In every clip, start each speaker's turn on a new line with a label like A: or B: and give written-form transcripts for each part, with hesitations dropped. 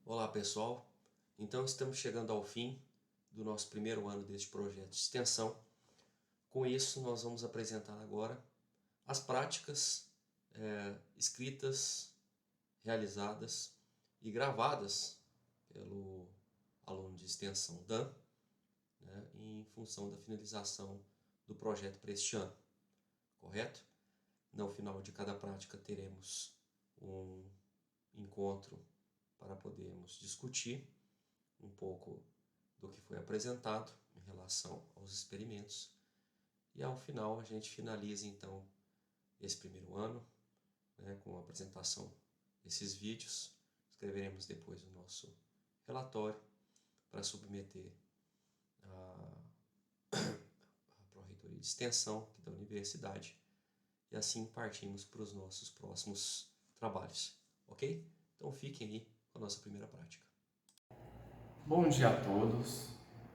A: Olá pessoal, então estamos chegando ao fim do nosso primeiro ano deste projeto de extensão. Com isso nós vamos apresentar agora as práticas escritas, realizadas e gravadas pelo aluno de extensão Dan, em função da finalização do projeto para este ano, correto? No final de cada prática teremos um encontro para podermos discutir um pouco do que foi apresentado em relação aos experimentos. E ao final a gente finaliza então esse primeiro ano, com a apresentação desses vídeos. Escreveremos depois o nosso relatório para submeter à Pró-Reitoria de Extensão da universidade. E assim partimos para os nossos próximos trabalhos, ok? Então fiquem aí com a nossa primeira prática.
B: Bom dia a todos!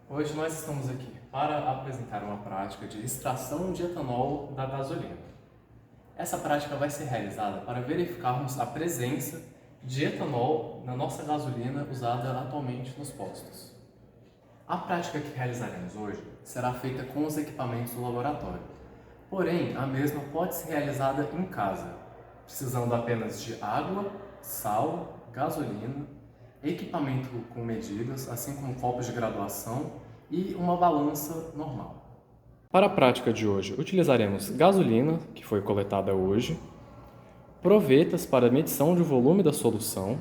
B: Hoje nós estamos aqui para apresentar uma prática de extração de etanol da gasolina. Essa prática vai ser realizada para verificarmos a presença de etanol na nossa gasolina usada atualmente nos postos. A prática que realizaremos hoje será feita com os equipamentos do laboratório, porém a mesma pode ser realizada em casa, precisando apenas de água, sal, gasolina, equipamento com medidas, assim como copos de graduação e uma balança normal. Para a prática de hoje, utilizaremos gasolina, que foi coletada hoje, provetas para medição de volume da solução,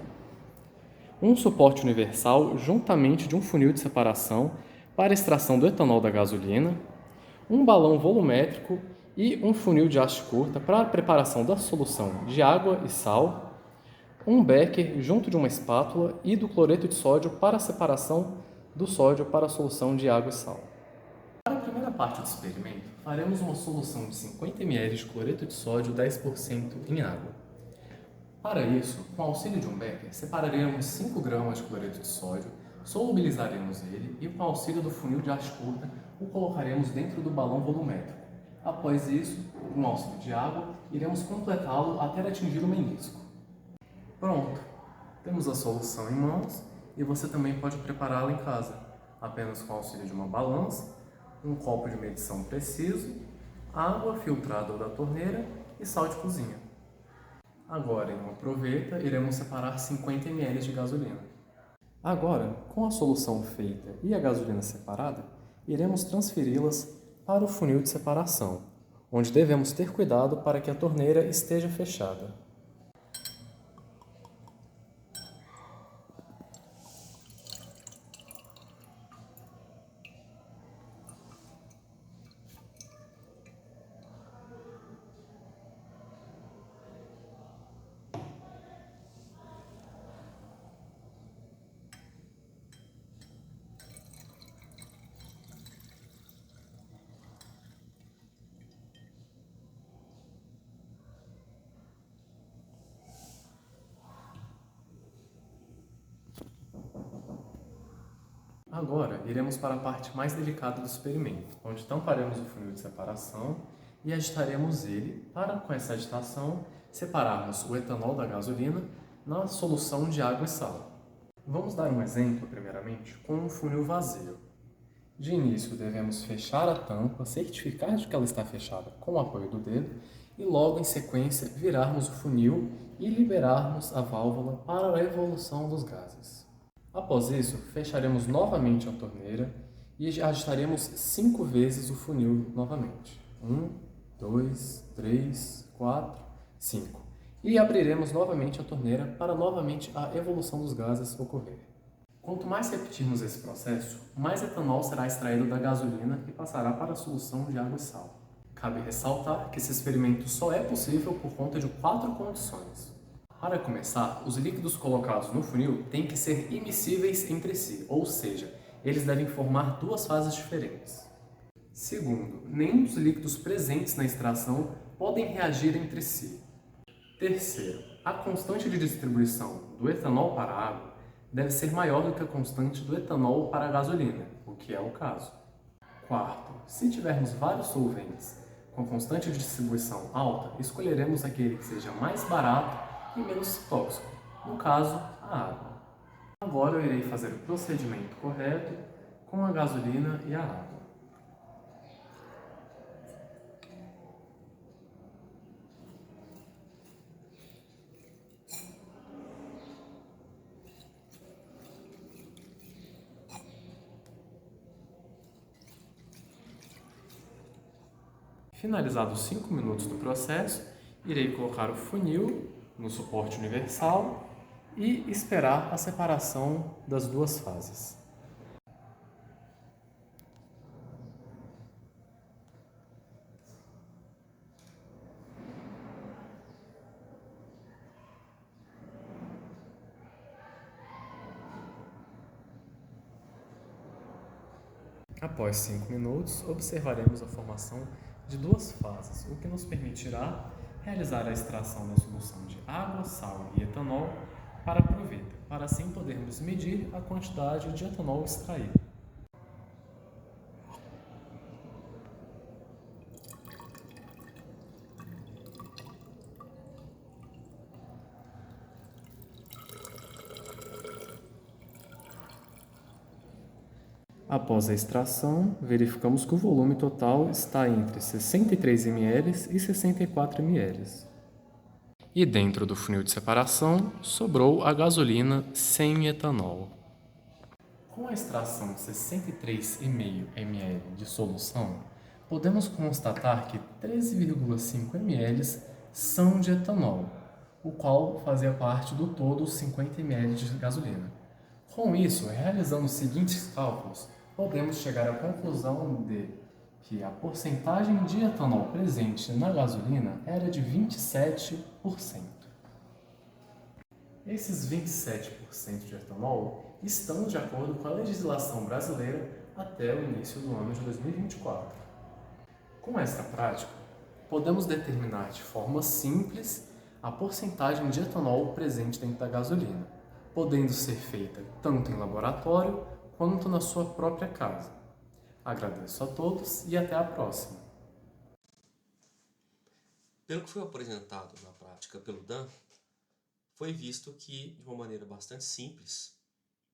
B: um suporte universal juntamente de um funil de separação para extração do etanol da gasolina, um balão volumétrico e um funil de haste curta para a preparação da solução de água e sal, um becker junto de uma espátula e do cloreto de sódio para a separação do sódio para a solução de água e sal. Para a primeira parte do experimento, faremos uma solução de 50 ml de cloreto de sódio 10% em água. Para isso, com o auxílio de um becker, separaremos 5 gramas de cloreto de sódio, solubilizaremos ele e, com o auxílio do funil de haste curta, o colocaremos dentro do balão volumétrico. Após isso, com o auxílio de água, iremos completá-lo até atingir o menisco. Pronto! Temos a solução em mãos e você também pode prepará-la em casa, apenas com o auxílio de uma balança, um copo de medição preciso, água filtrada ou da torneira e sal de cozinha. Agora, em uma proveta, iremos separar 50 ml de gasolina. Agora, com a solução feita e a gasolina separada, iremos transferi-las para o funil de separação, onde devemos ter cuidado para que a torneira esteja fechada. Agora, iremos para a parte mais delicada do experimento, onde tamparemos o funil de separação e agitaremos ele para, com essa agitação, separarmos o etanol da gasolina na solução de água e sal. Vamos dar um exemplo, primeiramente, com um funil vazio. De início, devemos fechar a tampa, certificar de que ela está fechada com o apoio do dedo e, logo em sequência, virarmos o funil e liberarmos a válvula para a evolução dos gases. Após isso, fecharemos novamente a torneira e agitaremos 5 vezes o funil novamente. 1, 2, 3, 4, 5. E abriremos novamente a torneira para novamente a evolução dos gases ocorrer. Quanto mais repetirmos esse processo, mais etanol será extraído da gasolina e passará para a solução de água e sal. Cabe ressaltar que esse experimento só é possível por conta de 4 condições. Para começar, os líquidos colocados no funil têm que ser imiscíveis entre si, ou seja, eles devem formar 2 fases diferentes. Segundo, nenhum dos líquidos presentes na extração podem reagir entre si. Terceiro, a constante de distribuição do etanol para a água deve ser maior do que a constante do etanol para a gasolina, o que é o caso. Quarto, se tivermos vários solventes com constante de distribuição alta, escolheremos aquele que seja mais barato e menos tóxico, no caso, a água. Agora eu irei fazer o procedimento correto com a gasolina e a água. Finalizados os 5 minutos do processo, irei colocar o funil no suporte universal e esperar a separação das duas fases. Após 5 minutos, observaremos a formação de duas fases, o que nos permitirá realizar a extração da solução de água, sal e etanol para a proveta, para assim podermos medir a quantidade de etanol extraído. Após a extração, verificamos que o volume total está entre 63 ml e 64 ml. E dentro do funil de separação, sobrou a gasolina sem etanol. Com a extração de 63,5 ml de solução, podemos constatar que 13,5 ml são de etanol, o qual fazia parte do todo 50 ml de gasolina. Com isso, realizando os seguintes cálculos, podemos chegar à conclusão de que a porcentagem de etanol presente na gasolina era de 27%. Esses 27% de etanol estão de acordo com a legislação brasileira até o início do ano de 2024. Com esta prática, podemos determinar de forma simples a porcentagem de etanol presente dentro da gasolina, podendo ser feita tanto em laboratório quanto na sua própria casa. Agradeço a todos e até a próxima.
A: Pelo que foi apresentado na prática pelo Dan, foi visto que, de uma maneira bastante simples,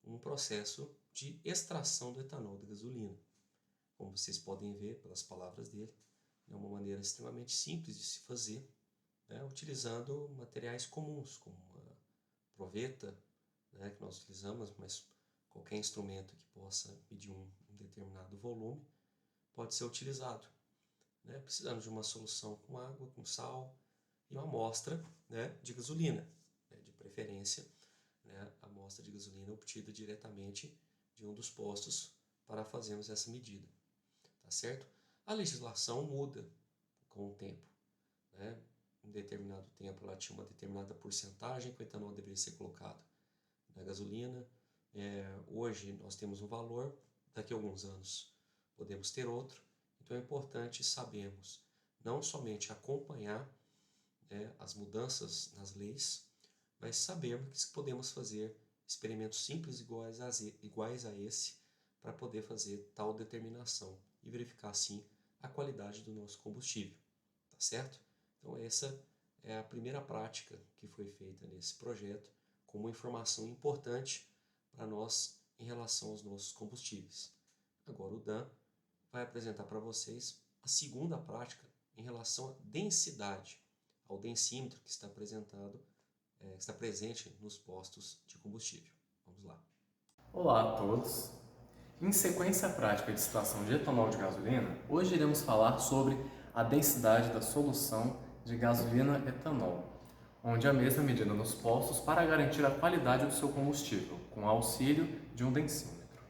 A: um processo de extração do etanol da gasolina. Como vocês podem ver pelas palavras dele, é uma maneira extremamente simples de se fazer, né, utilizando materiais comuns, como a proveta, né, que nós utilizamos, mas qualquer instrumento que possa medir um determinado volume pode ser utilizado, né, precisando de uma solução com água, com sal e uma amostra, né, de gasolina, né, de preferência, né, a amostra de gasolina obtida diretamente de um dos postos para fazermos essa medida, tá certo? A legislação muda com o tempo, né? Em determinado tempo ela tinha uma determinada porcentagem que o etanol deveria ser colocado na gasolina. Hoje nós temos um valor, daqui a alguns anos podemos ter outro, então é importante sabermos não somente acompanhar, né, as mudanças nas leis, mas sabermos que podemos fazer experimentos simples iguais a esse para poder fazer tal determinação e verificar assim a qualidade do nosso combustível, tá certo? Então essa é a primeira prática que foi feita nesse projeto como informação importante para nós em relação aos nossos combustíveis. Agora o Dan vai apresentar para vocês a segunda prática em relação à densidade, ao densímetro que está apresentado, que está presente nos postos de combustível. Vamos lá.
B: Olá a todos! Em sequência à prática de extração de etanol de gasolina, hoje iremos falar sobre a densidade da solução de gasolina-etanol, onde a mesma é medida nos postos para garantir a qualidade do seu combustível, com auxílio de um densímetro.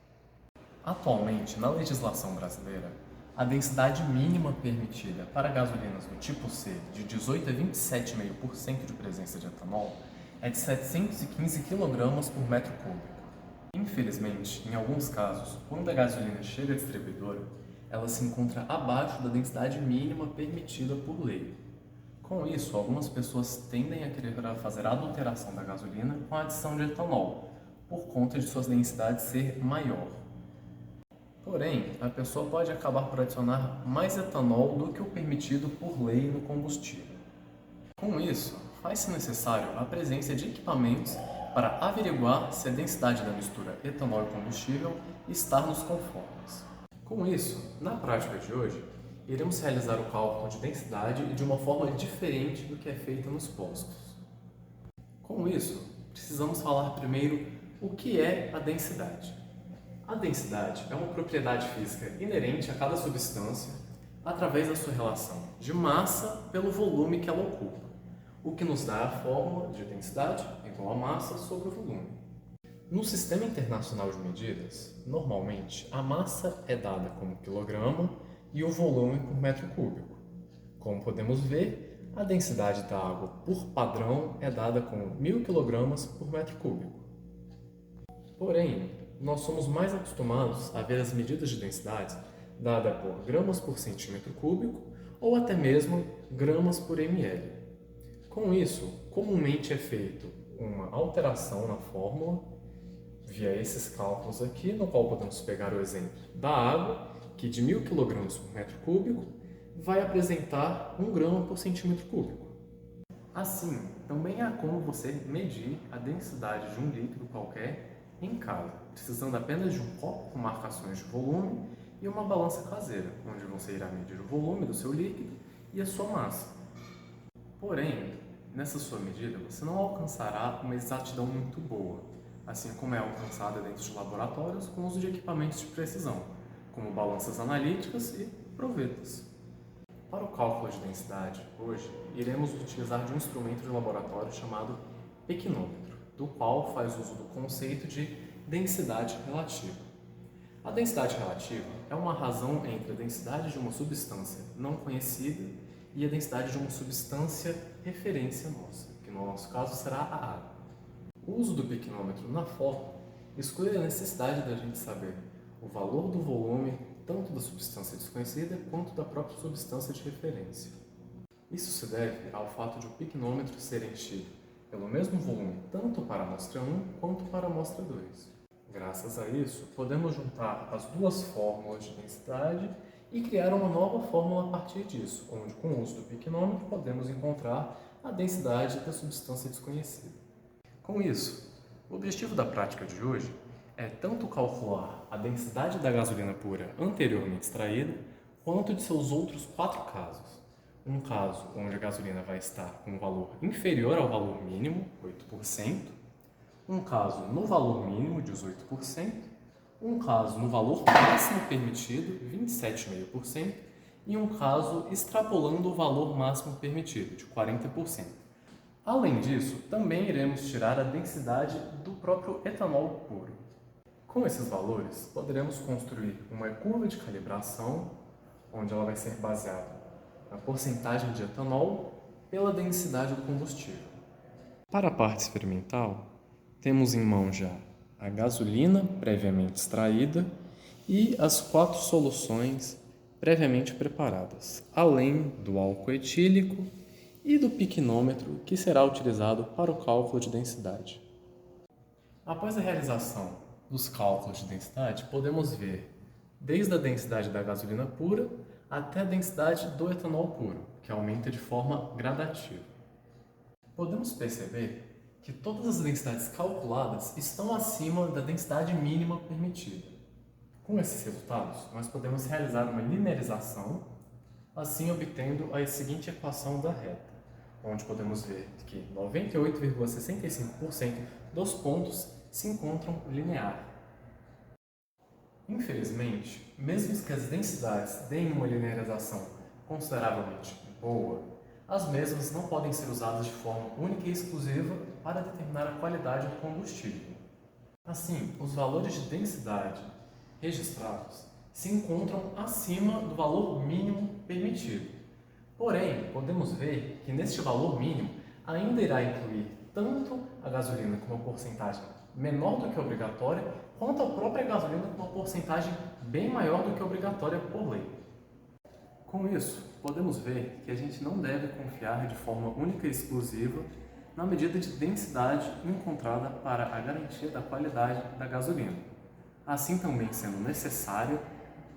B: Atualmente, na legislação brasileira, a densidade mínima permitida para gasolinas do tipo C de 18 a 27,5% de presença de etanol é de 715 kg por metro cúbico. Infelizmente, em alguns casos, quando a gasolina chega à distribuidora, ela se encontra abaixo da densidade mínima permitida por lei. Com isso, algumas pessoas tendem a querer fazer a adulteração da gasolina com a adição de etanol, por conta de suas densidades ser maior. Porém, a pessoa pode acabar por adicionar mais etanol do que o permitido por lei no combustível. Com isso, faz-se necessário a presença de equipamentos para averiguar se a densidade da mistura etanol e combustível está nos conformes. Com isso, na prática de hoje, iremos realizar o cálculo de densidade de uma forma diferente do que é feita nos postos. Com isso, precisamos falar primeiro o que é a densidade. A densidade é uma propriedade física inerente a cada substância através da sua relação de massa pelo volume que ela ocupa, o que nos dá a fórmula de densidade igual a massa sobre o volume. No Sistema Internacional de Medidas, normalmente a massa é dada como quilograma e o volume por metro cúbico. Como podemos ver, a densidade da água por padrão é dada como 1000 kg por metro cúbico. Porém, nós somos mais acostumados a ver as medidas de densidade dadas por gramas por centímetro cúbico ou até mesmo gramas por ml. Com isso, comumente é feito uma alteração na fórmula via esses cálculos aqui, no qual podemos pegar o exemplo da água, que de 1000 kg por metro cúbico vai apresentar 1 grama por centímetro cúbico. Assim, também há como você medir a densidade de um líquido qualquer em casa, precisando apenas de um copo com marcações de volume e uma balança caseira, onde você irá medir o volume do seu líquido e a sua massa. Porém, nessa sua medida, você não alcançará uma exatidão muito boa, assim como é alcançada dentro de laboratórios com o uso de equipamentos de precisão, como balanças analíticas e provetas. Para o cálculo de densidade, hoje, iremos utilizar de um instrumento de laboratório chamado pequinômetro, do qual faz uso do conceito de densidade relativa. A densidade relativa é uma razão entre a densidade de uma substância não conhecida e a densidade de uma substância referência nossa, que no nosso caso será a água. O uso do pequinômetro na fórmula exclui a necessidade da gente saber o valor do volume tanto da substância desconhecida quanto da própria substância de referência. Isso se deve ao fato de o pequinômetro ser enchido pelo mesmo volume tanto para a amostra 1 quanto para a amostra 2. Graças a isso, podemos juntar as duas fórmulas de densidade e criar uma nova fórmula a partir disso, onde com o uso do pequinômetro podemos encontrar a densidade da substância desconhecida. Com isso, o objetivo da prática de hoje é tanto calcular a densidade da gasolina pura anteriormente extraída, quanto de seus outros 4 casos. Um caso onde a gasolina vai estar com um valor inferior ao valor mínimo, 8%, um caso no valor mínimo, 18%, um caso no valor máximo permitido, 27,5%, e um caso extrapolando o valor máximo permitido, de 40%. Além disso, também iremos tirar a densidade do próprio etanol puro. Com esses valores, poderemos construir uma curva de calibração, onde ela vai ser baseada na porcentagem de etanol pela densidade do combustível. Para a parte experimental, temos em mão já a gasolina previamente extraída e as 4 soluções previamente preparadas, além do álcool etílico e do piquinômetro, que será utilizado para o cálculo de densidade. Após a realização dos cálculos de densidade, podemos ver desde a densidade da gasolina pura até a densidade do etanol puro, que aumenta de forma gradativa. Podemos perceber que todas as densidades calculadas estão acima da densidade mínima permitida. Com esses resultados, nós podemos realizar uma linearização, assim obtendo a seguinte equação da reta, onde podemos ver que 98,65% dos pontos se encontram linear. Infelizmente, mesmo que as densidades deem uma linearização consideravelmente boa, as mesmas não podem ser usadas de forma única e exclusiva para determinar a qualidade do combustível. Assim, os valores de densidade registrados se encontram acima do valor mínimo permitido. Porém, podemos ver que neste valor mínimo ainda irá incluir tanto a gasolina com uma porcentagem menor do que a obrigatória, quanto a própria gasolina com uma porcentagem bem maior do que a obrigatória por lei. Com isso, podemos ver que a gente não deve confiar de forma única e exclusiva na medida de densidade encontrada para a garantia da qualidade da gasolina, assim também sendo necessário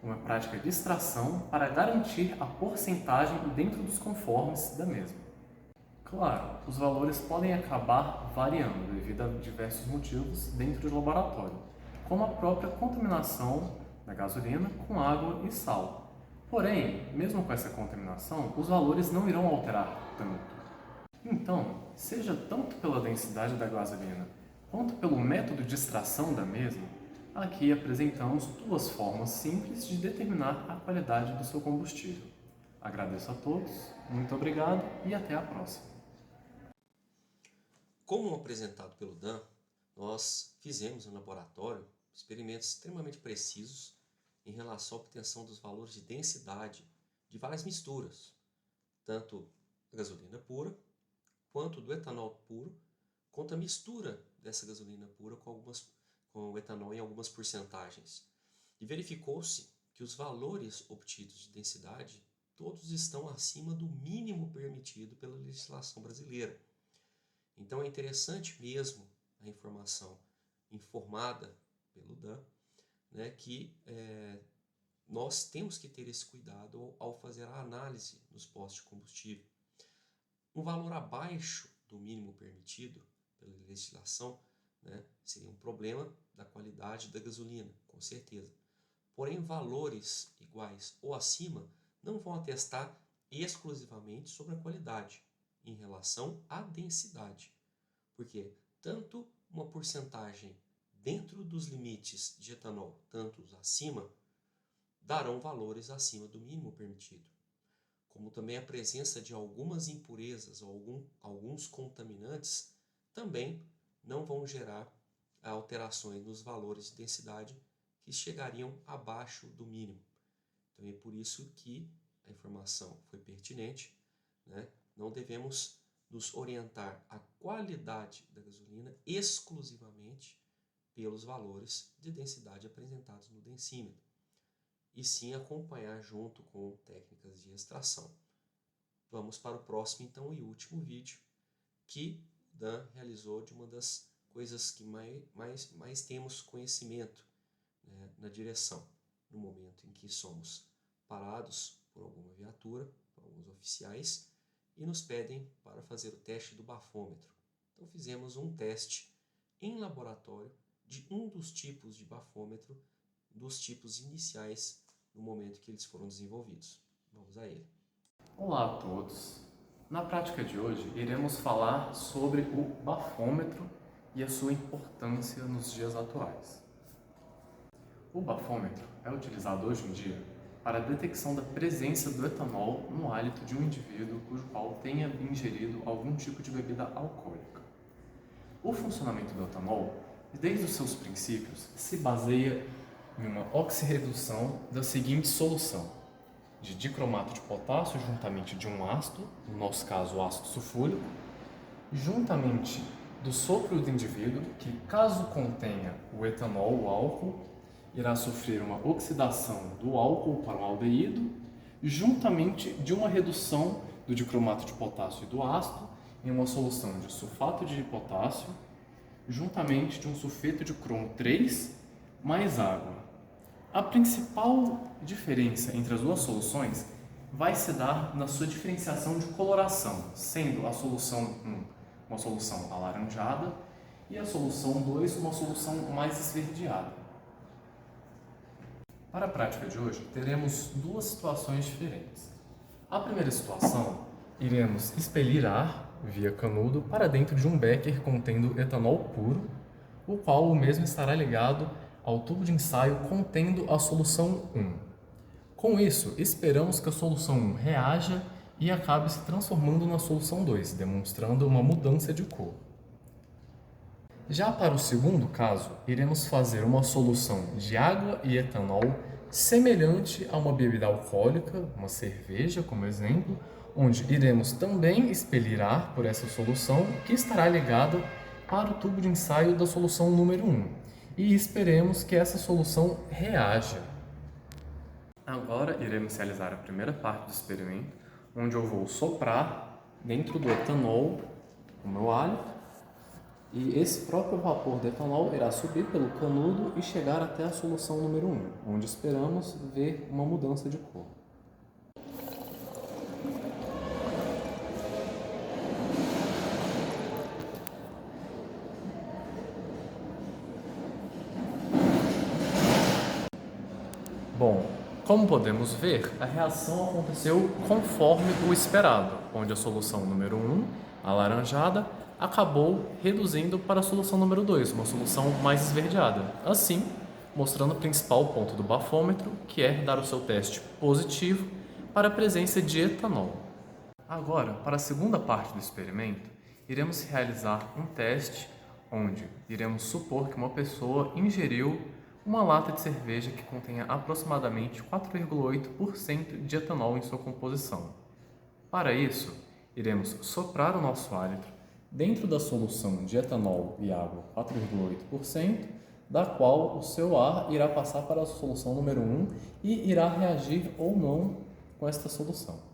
B: uma prática de extração para garantir a porcentagem dentro dos conformes da mesma. Claro, os valores podem acabar variando devido a diversos motivos dentro do laboratório, como a própria contaminação da gasolina com água e sal. Porém, mesmo com essa contaminação, os valores não irão alterar tanto. Então, seja tanto pela densidade da gasolina quanto pelo método de extração da mesma, aqui apresentamos duas formas simples de determinar a qualidade do seu combustível. Agradeço a todos, muito obrigado e até a próxima.
A: Como apresentado pelo Dan, nós fizemos no laboratório experimentos extremamente precisos em relação à obtenção dos valores de densidade de várias misturas, tanto da gasolina pura, quanto do etanol puro, quanto a mistura dessa gasolina pura com o etanol em algumas porcentagens. E verificou-se que os valores obtidos de densidade todos estão acima do mínimo permitido pela legislação brasileira. Então é interessante mesmo a informação informada pelo Dan, né, que nós temos que ter esse cuidado ao fazer a análise nos postos de combustível. Um valor abaixo do mínimo permitido pela legislação, né, seria um problema da qualidade da gasolina, com certeza. Porém, valores iguais ou acima não vão atestar exclusivamente sobre a qualidade em relação à densidade, porque tanto uma porcentagem dentro dos limites de etanol, tantos acima, darão valores acima do mínimo permitido, como também a presença de algumas impurezas ou alguns contaminantes também não vão gerar alterações nos valores de densidade que chegariam abaixo do mínimo. Então é por isso que a informação foi pertinente, né? Não devemos nos orientar à qualidade da gasolina exclusivamente pelos valores de densidade apresentados no densímetro, e sim acompanhar junto com técnicas de extração. Vamos para o próximo então e último vídeo que o Dan realizou de uma das coisas que mais temos conhecimento, né, na direção, no momento em que somos parados por alguma viatura, por alguns oficiais, e nos pedem para fazer o teste do bafômetro. Então fizemos um teste em laboratório de um dos tipos de bafômetro, dos tipos iniciais no momento que eles foram desenvolvidos. Vamos a ele.
B: Olá a todos! Na prática de hoje, iremos falar sobre o bafômetro e a sua importância nos dias atuais. O bafômetro é utilizado hoje em dia para a detecção da presença do etanol no hálito de um indivíduo cujo qual tenha ingerido algum tipo de bebida alcoólica. O funcionamento do etanol, desde os seus princípios, se baseia em uma oxirredução da seguinte solução: de dicromato de potássio juntamente de um ácido, no nosso caso o ácido sulfúrico, juntamente do sopro do indivíduo, que caso contenha o etanol, o álcool, irá sofrer uma oxidação do álcool para um aldeído, juntamente de uma redução do dicromato de potássio e do ácido em uma solução de sulfato de potássio, juntamente de um sulfeto de cromo 3 mais água. A principal diferença entre as duas soluções vai se dar na sua diferenciação de coloração, sendo a solução 1 uma solução alaranjada e a solução 2 uma solução mais esverdeada. Para a prática de hoje, teremos duas situações diferentes. A primeira situação, iremos expelir ar via canudo para dentro de um becker contendo etanol puro, o qual o mesmo estará ligado ao tubo de ensaio contendo a solução 1. Com isso, esperamos que a solução 1 reaja e acabe se transformando na solução 2, demonstrando uma mudança de cor. Já para o segundo caso, iremos fazer uma solução de água e etanol semelhante a uma bebida alcoólica, uma cerveja, como exemplo, onde iremos também expelir ar por essa solução que estará ligada para o tubo de ensaio da solução número 1 e esperemos que essa solução reaja. Agora iremos realizar a primeira parte do experimento, onde eu vou soprar dentro do etanol o meu hálito e esse próprio vapor de etanol irá subir pelo canudo e chegar até a solução número 1, onde esperamos ver uma mudança de cor. Bom, como podemos ver, a reação aconteceu conforme o esperado, onde a solução número 1, alaranjada, acabou reduzindo para a solução número 2, uma solução mais esverdeada. Assim, mostrando o principal ponto do bafômetro, que é dar o seu teste positivo para a presença de etanol. Agora, para a segunda parte do experimento, iremos realizar um teste onde iremos supor que uma pessoa ingeriu uma lata de cerveja que contenha aproximadamente 4,8% de etanol em sua composição. Para isso, iremos soprar o nosso hálito dentro da solução de etanol e água 4,8%, da qual o seu ar irá passar para a solução número 1 e irá reagir ou não com esta solução.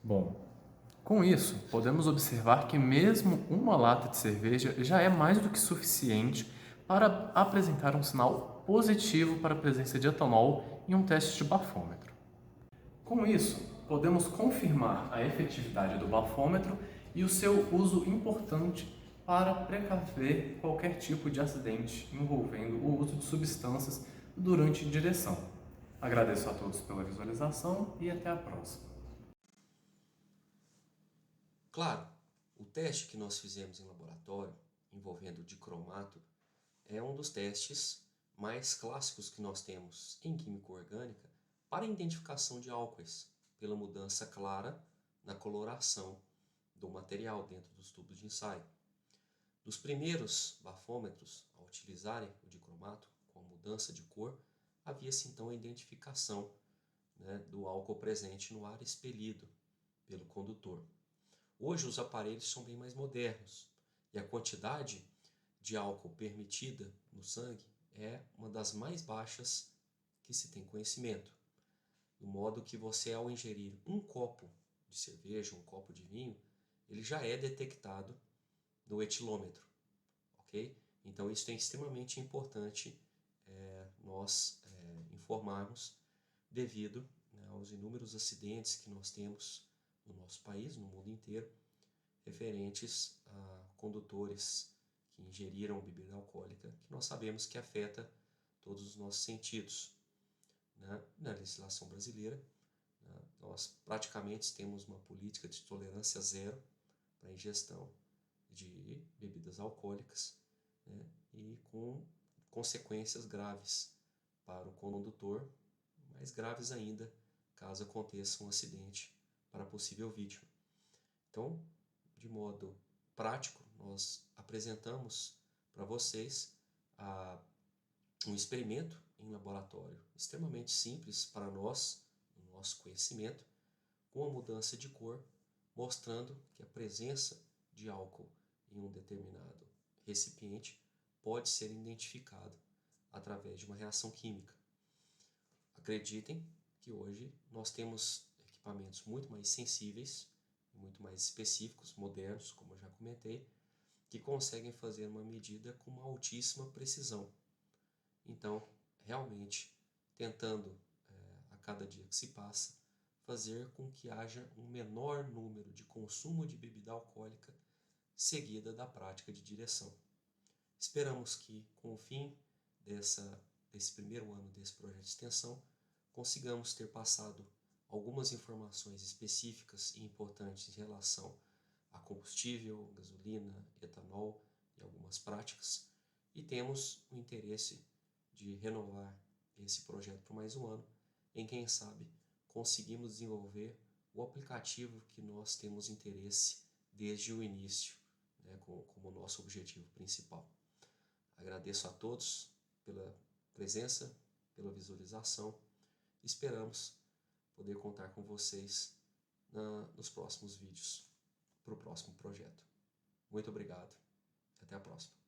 B: Bom, com isso, podemos observar que mesmo uma lata de cerveja já é mais do que suficiente para apresentar um sinal positivo para a presença de etanol em um teste de bafômetro. Com isso, podemos confirmar a efetividade do bafômetro e o seu uso importante para precaver qualquer tipo de acidente envolvendo o uso de substâncias durante direção. Agradeço a todos pela visualização e até a próxima.
A: Claro, o teste que nós fizemos em laboratório, envolvendo o dicromato, é um dos testes mais clássicos que nós temos em química orgânica para a identificação de álcoois, pela mudança clara na coloração do material dentro dos tubos de ensaio. Dos primeiros bafômetros a utilizarem o dicromato com a mudança de cor, havia-se então a identificação, do álcool presente no ar expelido pelo condutor. Hoje os aparelhos são bem mais modernos e a quantidade de álcool permitida no sangue é uma das mais baixas que se tem conhecimento. Do modo que você, ao ingerir um copo de cerveja, um copo de vinho, ele já é detectado no etilômetro, ok? Então isso é extremamente importante nós informarmos devido, aos inúmeros acidentes que nós temos no nosso país, no mundo inteiro, referentes a condutores que ingeriram bebida alcoólica, que nós sabemos que afeta todos os nossos sentidos. Na legislação brasileira, nós praticamente temos uma política de tolerância zero para a ingestão de bebidas alcoólicas, e com consequências graves para o condutor, mais graves ainda caso aconteça um acidente para a possível vítima. Então, de modo prático, nós apresentamos para vocês um experimento em laboratório extremamente simples para nós, no nosso conhecimento, com a mudança de cor, mostrando que a presença de álcool em um determinado recipiente pode ser identificado através de uma reação química. Acreditem que hoje nós temos equipamentos muito mais sensíveis, muito mais específicos, modernos, como eu já comentei, que conseguem fazer uma medida com uma altíssima precisão. Então, realmente, tentando, a cada dia que se passa, fazer com que haja um menor número de consumo de bebida alcoólica seguida da prática de direção. Esperamos que, com o fim desse primeiro ano desse projeto de extensão, consigamos ter passado algumas informações específicas e importantes em relação a combustível, gasolina, etanol e algumas práticas, e temos o interesse de renovar esse projeto por mais um ano, em quem sabe conseguimos desenvolver o aplicativo que nós temos interesse desde o início, como nosso objetivo principal. Agradeço a todos pela presença, pela visualização. Esperamos poder contar com vocês nos próximos vídeos, para o próximo projeto. Muito obrigado e até a próxima.